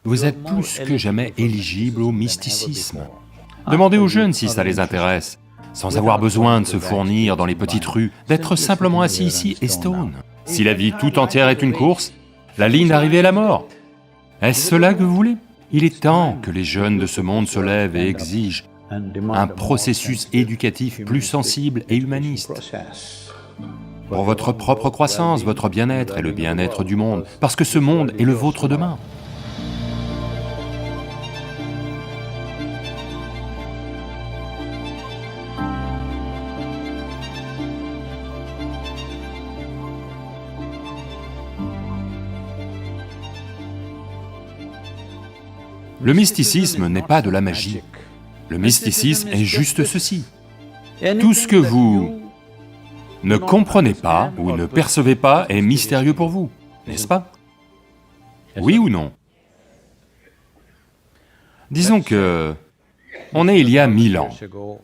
Vous êtes plus que jamais éligible au mysticisme. Demandez aux jeunes si ça les intéresse, sans avoir besoin de se fournir dans les petites rues, d'être simplement assis ici et stone. Si la vie tout entière est une course, la ligne d'arrivée est la mort. Est-ce cela que vous voulez? Il est temps que les jeunes de ce monde se lèvent et exigent un processus éducatif plus sensible et humaniste. Pour votre propre croissance, votre bien-être et le bien-être du monde, parce que ce monde est le vôtre demain. Le mysticisme n'est pas de la magie. Le mysticisme est juste ceci. Tout ce que vous ne comprenez pas ou ne percevez pas est mystérieux pour vous, n'est-ce pas? Oui ou non? Disons que on est il y a 1000 ans.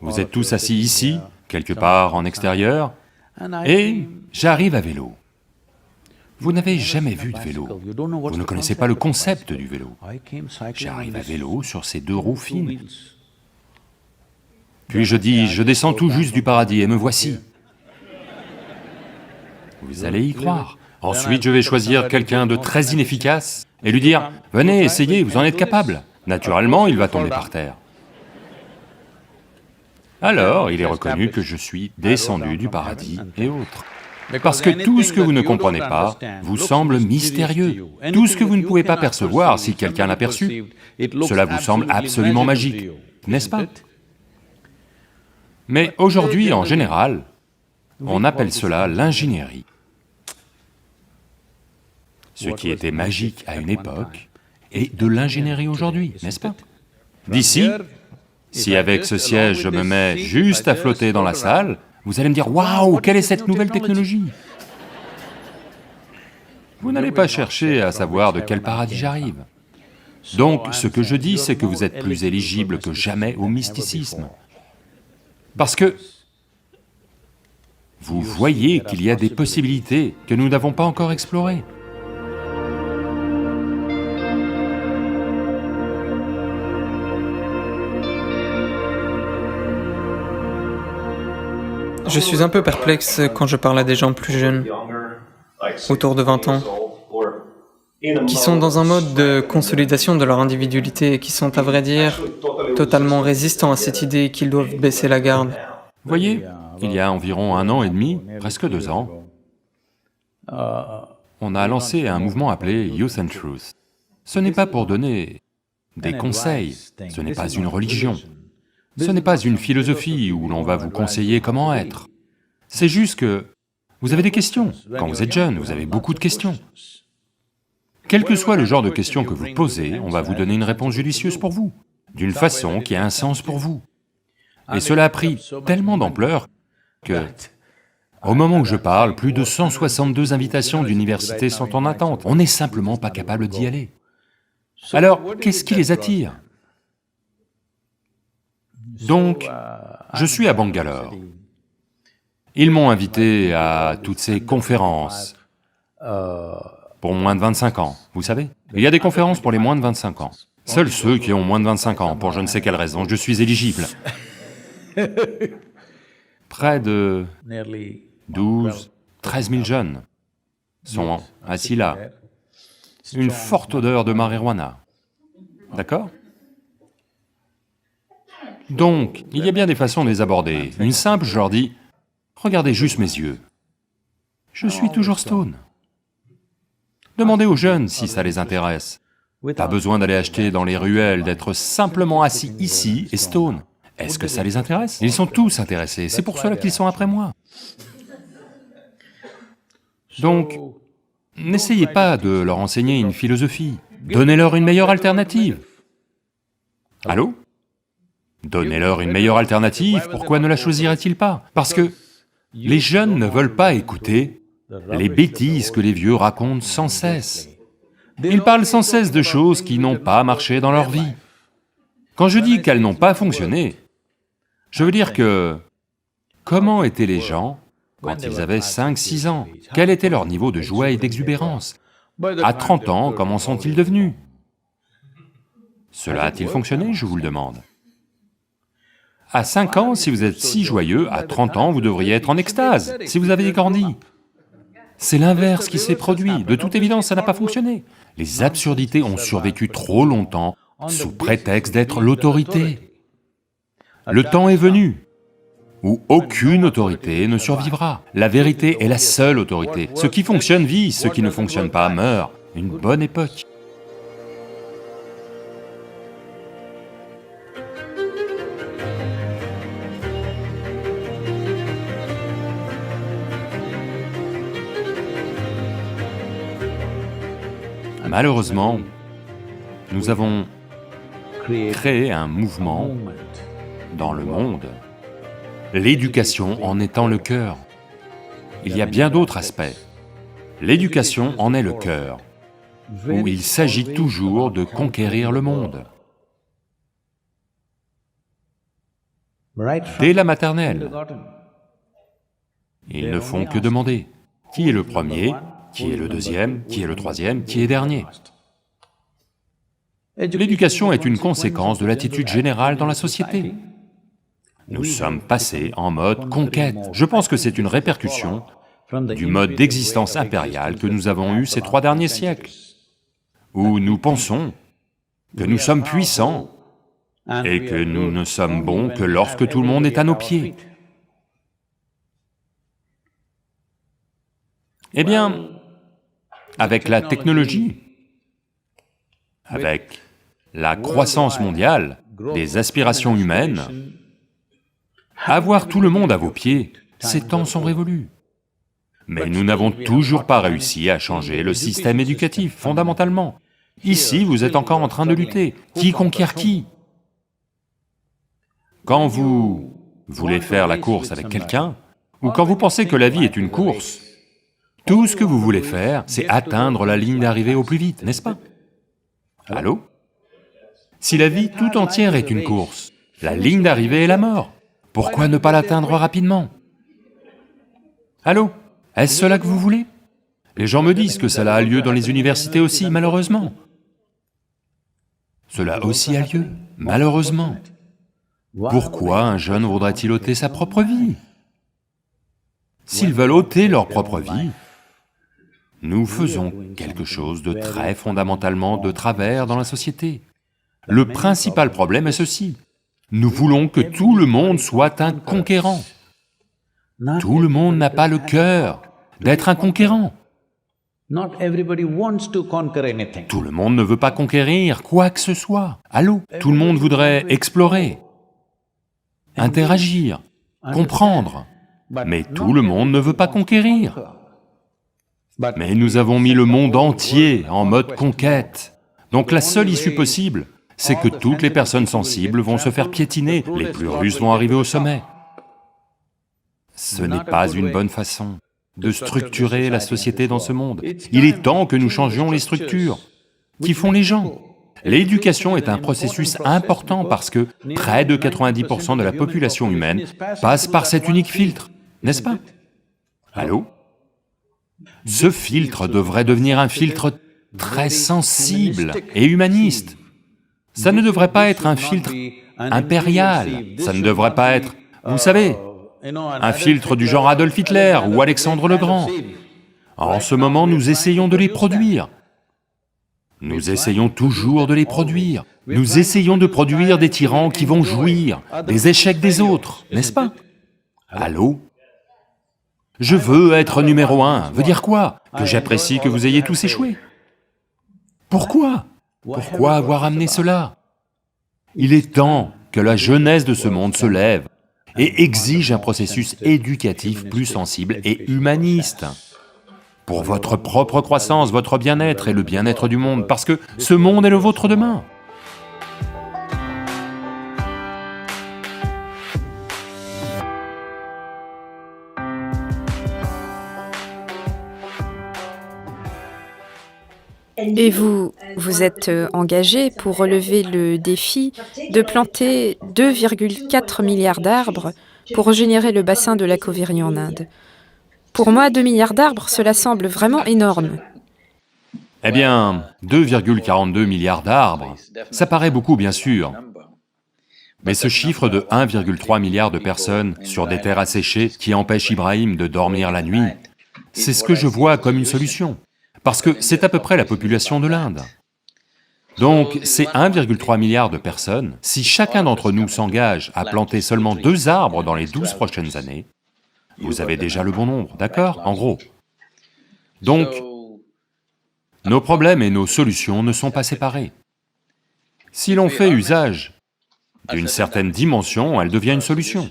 Vous êtes tous assis ici, quelque part en extérieur, et j'arrive à vélo. Vous n'avez jamais vu de vélo, vous ne connaissez pas le concept du vélo. J'arrive à vélo sur ces deux roues fines. Puis je dis, je descends tout juste du paradis et me voici. Vous allez y croire. Ensuite, je vais choisir quelqu'un de très inefficace et lui dire, venez, essayez, vous en êtes capable. Naturellement, il va tomber par terre. Alors, il est reconnu que je suis descendu du paradis et autres. Parce que tout ce que vous ne comprenez pas vous semble mystérieux. Tout ce que vous ne pouvez pas percevoir si quelqu'un l'a perçu, cela vous semble absolument magique, n'est-ce pas? Mais aujourd'hui, en général, on appelle cela l'ingénierie. Ce qui était magique à une époque est de l'ingénierie aujourd'hui, n'est-ce pas? D'ici, si avec ce siège je me mets juste à flotter dans la salle, vous allez me dire, waouh, quelle est cette nouvelle technologie? Vous n'allez pas chercher à savoir de quel paradis j'arrive. Donc, ce que je dis, c'est que vous êtes plus éligible que jamais au mysticisme. Parce que vous voyez qu'il y a des possibilités que nous n'avons pas encore explorées. Je suis un peu perplexe quand je parle à des gens plus jeunes, autour de 20 ans, qui sont dans un mode de consolidation de leur individualité et qui sont, à vrai dire, totalement résistants à cette idée qu'ils doivent baisser la garde. Voyez, il y a environ 1 an et demi, presque 2 ans, on a lancé un mouvement appelé Youth and Truth. Ce n'est pas pour donner des conseils, ce n'est pas une religion. Ce n'est pas une philosophie où l'on va vous conseiller comment être. C'est juste que vous avez des questions. Quand vous êtes jeune, vous avez beaucoup de questions. Quel que soit le genre de questions que vous posez, on va vous donner une réponse judicieuse pour vous, d'une façon qui a un sens pour vous. Et cela a pris tellement d'ampleur que, au moment où je parle, plus de 162 invitations d'universités sont en attente. On n'est simplement pas capable d'y aller. Alors, qu'est-ce qui les attire? Donc, je suis à Bangalore. Ils m'ont invité à toutes ces conférences pour moins de 25 ans, vous savez. Il y a des conférences pour les moins de 25 ans. Seuls ceux qui ont moins de 25 ans, pour je ne sais quelle raison, je suis éligible. Près de 12, 13 000 jeunes sont assis là. Une forte odeur de marijuana, d'accord? Donc, il y a bien des façons de les aborder. Une simple, je leur dis, regardez juste mes yeux. Je suis toujours stone. Demandez aux jeunes si ça les intéresse. Pas besoin d'aller acheter dans les ruelles, d'être simplement assis ici et stone. Est-ce que ça les intéresse? Ils sont tous intéressés, c'est pour cela qu'ils sont après moi. Donc, n'essayez pas de leur enseigner une philosophie, donnez-leur une meilleure alternative. Allô? Donnez-leur une meilleure alternative, pourquoi ne la choisiraient-ils pas? Parce que les jeunes ne veulent pas écouter les bêtises que les vieux racontent sans cesse. Ils parlent sans cesse de choses qui n'ont pas marché dans leur vie. Quand je dis qu'elles n'ont pas fonctionné, je veux dire que... Comment étaient les gens quand ils avaient 5-6 ans? Quel était leur niveau de joie et d'exubérance? À 30 ans, comment sont-ils devenus? Cela a-t-il fonctionné, je vous le demande? À 5 ans, si vous êtes si joyeux, à 30 ans, vous devriez être en extase, si vous avez grandi. C'est l'inverse qui s'est produit, de toute évidence, ça n'a pas fonctionné. Les absurdités ont survécu trop longtemps, sous prétexte d'être l'autorité. Le temps est venu où aucune autorité ne survivra. La vérité est la seule autorité. Ce qui fonctionne vit, ce qui ne fonctionne pas meurt. Une bonne époque. Malheureusement, nous avons créé un mouvement dans le monde, l'éducation en étant le cœur. Il y a bien d'autres aspects. L'éducation en est le cœur, où il s'agit toujours de conquérir le monde. Dès la maternelle, ils ne font que demander qui est le premier, qui est le deuxième, qui est le troisième, qui est dernier. L'éducation est une conséquence de l'attitude générale dans la société. Nous sommes passés en mode conquête. Je pense que c'est une répercussion du mode d'existence impérial que nous avons eu ces 3 derniers siècles, où nous pensons que nous sommes puissants et que nous ne sommes bons que lorsque tout le monde est à nos pieds. Eh bien, avec la technologie, avec la croissance mondiale, les aspirations humaines, avoir tout le monde à vos pieds, ces temps sont révolus. Mais nous n'avons toujours pas réussi à changer le système éducatif, fondamentalement. Ici, vous êtes encore en train de lutter. Qui conquiert qui? Quand vous voulez faire la course avec quelqu'un, ou quand vous pensez que la vie est une course, tout ce que vous voulez faire, c'est atteindre la ligne d'arrivée au plus vite, n'est-ce pas? Allô? Si la vie tout entière est une course, la ligne d'arrivée est la mort. Pourquoi ne pas l'atteindre rapidement? Allô? Est-ce cela que vous voulez? Les gens me disent que cela a lieu dans les universités aussi, malheureusement. Cela aussi a lieu, malheureusement. Pourquoi un jeune voudrait-il ôter sa propre vie? S'ils veulent ôter leur propre vie, nous faisons quelque chose de très fondamentalement de travers dans la société. Le principal problème est ceci: nous voulons que tout le monde soit un conquérant. Tout le monde n'a pas le cœur d'être un conquérant. Tout le monde ne veut pas conquérir quoi que ce soit. Allô? Tout le monde voudrait explorer, interagir, comprendre, mais tout le monde ne veut pas conquérir. Mais nous avons mis le monde entier en mode conquête. Donc la seule issue possible, c'est que toutes les personnes sensibles vont se faire piétiner, les plus russes vont arriver au sommet. Ce n'est pas une bonne façon de structurer la société dans ce monde. Il est temps que nous changions les structures qui font les gens. L'éducation est un processus important parce que près de 90% de la population humaine passe par cet unique filtre, n'est-ce pas? Allô? Ce filtre devrait devenir un filtre très sensible et humaniste. Ça ne devrait pas être un filtre impérial, ça ne devrait pas être, vous savez, un filtre du genre Adolf Hitler ou Alexandre le Grand. En ce moment, nous essayons de les produire. Nous essayons toujours de les produire. Nous essayons de produire des tyrans qui vont jouir des échecs des autres, n'est-ce pas? Allô? Je veux être numéro 1, veut dire quoi? Que j'apprécie que vous ayez tous échoué. Pourquoi? Pourquoi avoir amené cela? Il est temps que la jeunesse de ce monde se lève et exige un processus éducatif plus sensible et humaniste. Pour votre propre croissance, votre bien-être et le bien-être du monde, parce que ce monde est le vôtre demain. Et vous êtes engagé pour relever le défi de planter 2,4 milliards d'arbres pour régénérer le bassin de lac en Inde. Pour moi, 2 milliards d'arbres, cela semble vraiment énorme. Eh bien, 2,42 milliards d'arbres, ça paraît beaucoup bien sûr, mais ce chiffre de 1,3 milliard de personnes sur des terres asséchées qui empêche Ibrahim de dormir la nuit, c'est ce que je vois comme une solution, parce que c'est à peu près la population de l'Inde. Donc, ces 1,3 milliard de personnes, si chacun d'entre nous s'engage à planter seulement 2 arbres dans les 12 prochaines années, vous avez déjà le bon nombre, d'accord? En gros. Donc, nos problèmes et nos solutions ne sont pas séparés. Si l'on fait usage d'une certaine dimension, elle devient une solution.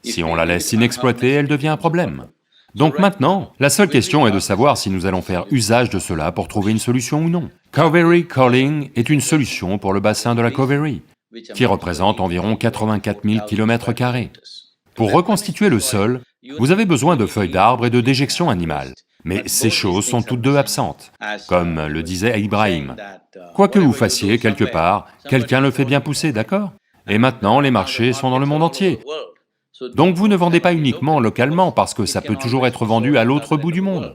Si on la laisse inexploitée, elle devient un problème. Donc maintenant, la seule question est de savoir si nous allons faire usage de cela pour trouver une solution ou non. Cauvery Calling est une solution pour le bassin de la Cauvery, qui représente environ 84 000 km². Pour reconstituer le sol, vous avez besoin de feuilles d'arbres et de déjections animales. Mais ces choses sont toutes deux absentes, comme le disait Ibrahim. Quoi que vous fassiez quelque part, quelqu'un le fait bien pousser, d'accord? Et maintenant, les marchés sont dans le monde entier. Donc vous ne vendez pas uniquement localement parce que ça peut toujours être vendu à l'autre bout du monde.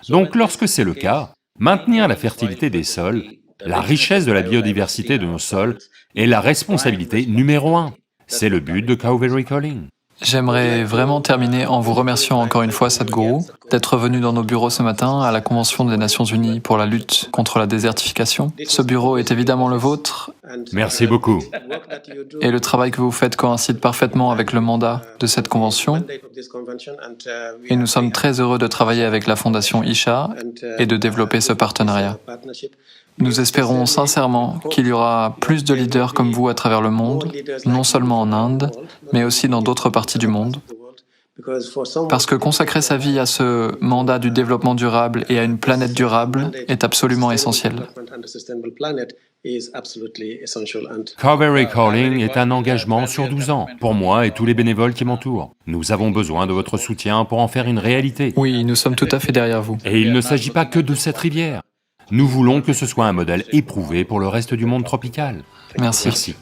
Donc lorsque c'est le cas, maintenir la fertilité des sols, la richesse de la biodiversité de nos sols est la responsabilité numéro 1. C'est le but de Cauvery Calling. J'aimerais vraiment terminer en vous remerciant encore une fois, Sadhguru, d'être venu dans nos bureaux ce matin à la Convention des Nations Unies pour la lutte contre la désertification. Ce bureau est évidemment le vôtre. Merci beaucoup. Et le travail que vous faites coïncide parfaitement avec le mandat de cette convention. Et nous sommes très heureux de travailler avec la Fondation Isha et de développer ce partenariat. Nous espérons sincèrement qu'il y aura plus de leaders comme vous à travers le monde, non seulement en Inde, mais aussi dans d'autres parties du monde. Parce que consacrer sa vie à ce mandat du développement durable et à une planète durable est absolument essentiel. Cauvery Calling est un engagement sur 12 ans, pour moi et tous les bénévoles qui m'entourent. Nous avons besoin de votre soutien pour en faire une réalité. Oui, nous sommes tout à fait derrière vous. Et il ne s'agit pas que de cette rivière. Nous voulons que ce soit un modèle éprouvé pour le reste du monde tropical. Merci. Merci.